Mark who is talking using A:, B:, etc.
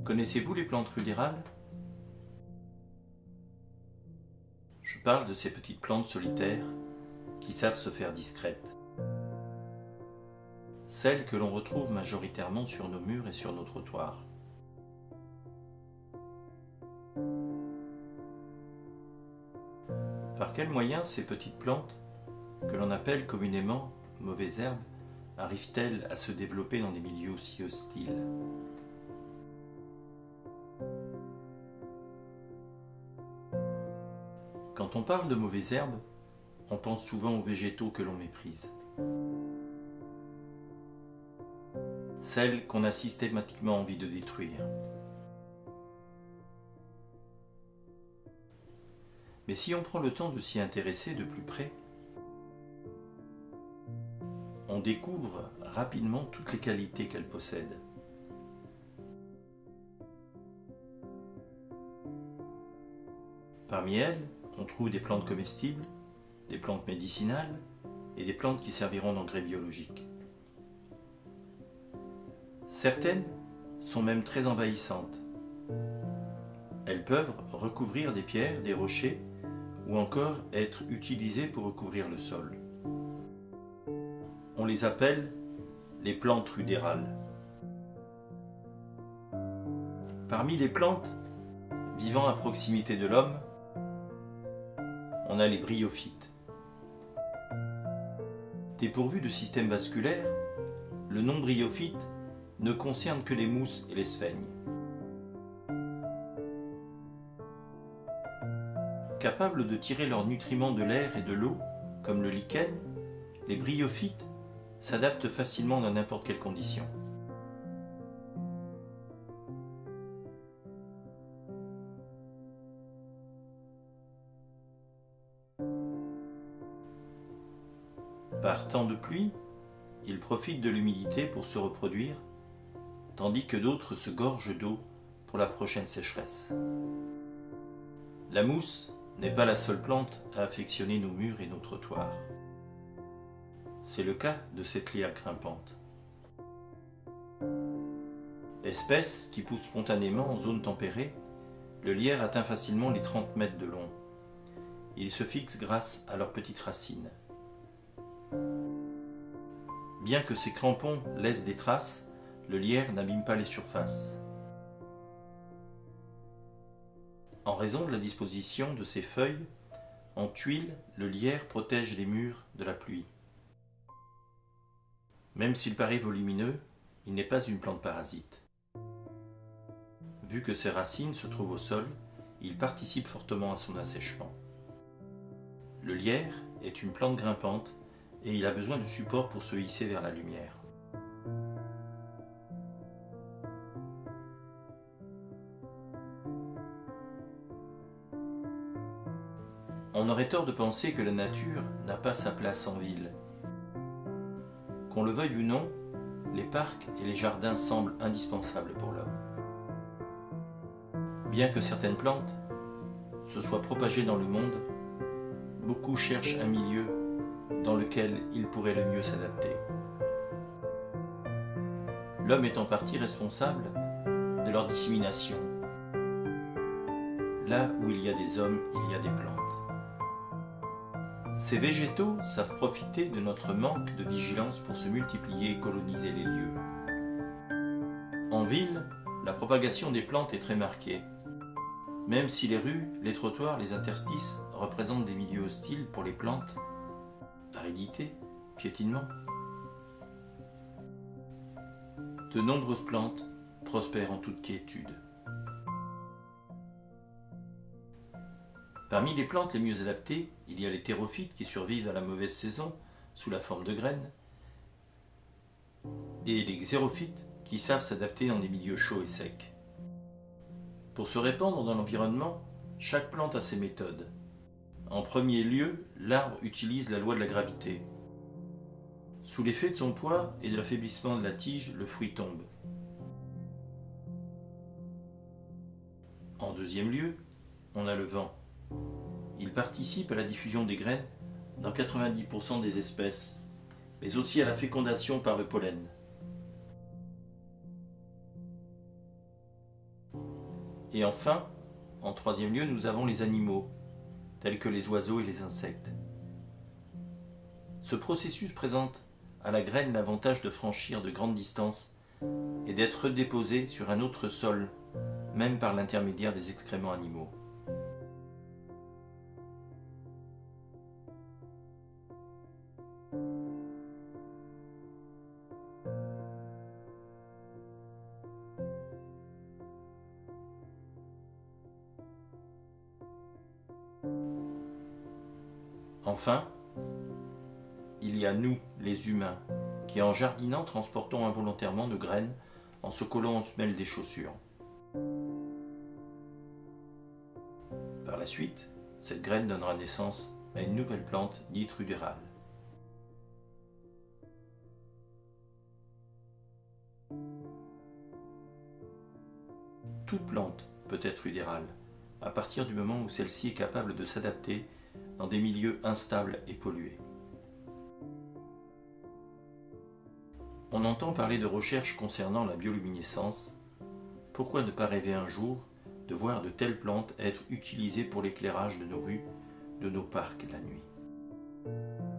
A: Connaissez-vous les plantes rudérales? Je parle de ces petites plantes solitaires qui savent se faire discrètes. Celles que l'on retrouve majoritairement sur nos murs et sur nos trottoirs. Par quels moyens ces petites plantes, que l'on appelle communément mauvaises herbes, arrivent-elles à se développer dans des milieux aussi hostiles? Quand on parle de mauvaises herbes, on pense souvent aux végétaux que l'on méprise. Celles qu'on a systématiquement envie de détruire. Mais si on prend le temps de s'y intéresser de plus près, on découvre rapidement toutes les qualités qu'elles possèdent. Parmi elles, on trouve des plantes comestibles, des plantes médicinales et des plantes qui serviront d'engrais biologiques. Certaines sont même très envahissantes. Elles peuvent recouvrir des pierres, des rochers ou encore être utilisées pour recouvrir le sol. On les appelle les plantes rudérales. Parmi les plantes vivant à proximité de l'homme, on a les bryophytes. Dépourvus de système vasculaire, le nom bryophyte ne concerne que les mousses et les sphènes. Capables de tirer leurs nutriments de l'air et de l'eau, comme le lichen, les bryophytes s'adaptent facilement dans n'importe quelle condition. Par temps de pluie, ils profitent de l'humidité pour se reproduire, tandis que d'autres se gorgent d'eau pour la prochaine sécheresse. La mousse n'est pas la seule plante à affectionner nos murs et nos trottoirs. C'est le cas de cette lierre grimpante. Espèce qui pousse spontanément en zone tempérée, le lierre atteint facilement les 30 mètres de long. Il se fixe grâce à leurs petites racines. Bien que ces crampons laissent des traces, le lierre n'abîme pas les surfaces. En raison de la disposition de ses feuilles, en tuiles, le lierre protège les murs de la pluie. Même s'il paraît volumineux, il n'est pas une plante parasite. Vu que ses racines se trouvent au sol, il participe fortement à son assèchement. Le lierre est une plante grimpante et il a besoin de support pour se hisser vers la lumière. On aurait tort de penser que la nature n'a pas sa place en ville. Qu'on le veuille ou non, les parcs et les jardins semblent indispensables pour l'homme. Bien que certaines plantes se soient propagées dans le monde, beaucoup cherchent un milieu dans lequel ils pourraient le mieux s'adapter. L'homme est en partie responsable de leur dissémination. Là où il y a des hommes, il y a des plantes. Ces végétaux savent profiter de notre manque de vigilance pour se multiplier et coloniser les lieux. En ville, la propagation des plantes est très marquée. Même si les rues, les trottoirs, les interstices représentent des milieux hostiles pour les plantes, aridité, piétinement. De nombreuses plantes prospèrent en toute quiétude. Parmi les plantes les mieux adaptées, il y a les thérophytes qui survivent à la mauvaise saison sous la forme de graines et les xérophytes qui savent s'adapter dans des milieux chauds et secs. Pour se répandre dans l'environnement, chaque plante a ses méthodes. En premier lieu, l'arbre utilise la loi de la gravité. Sous l'effet de son poids et de l'affaiblissement de la tige, le fruit tombe. En deuxième lieu, on a le vent. Il participe à la diffusion des graines dans 90% des espèces, mais aussi à la fécondation par le pollen. Et enfin, en troisième lieu, nous avons les animaux, tels que les oiseaux et les insectes. Ce processus présente à la graine l'avantage de franchir de grandes distances et d'être déposée sur un autre sol, même par l'intermédiaire des excréments animaux. Enfin, il y a nous, les humains, qui en jardinant transportons involontairement nos graines en se collant aux semelles des chaussures. Par la suite, cette graine donnera naissance à une nouvelle plante dite rudérale. Toute plante peut être rudérale, à partir du moment où celle-ci est capable de s'adapter dans des milieux instables et pollués. On entend parler de recherches concernant la bioluminescence. Pourquoi ne pas rêver un jour de voir de telles plantes être utilisées pour l'éclairage de nos rues, de nos parcs la nuit ?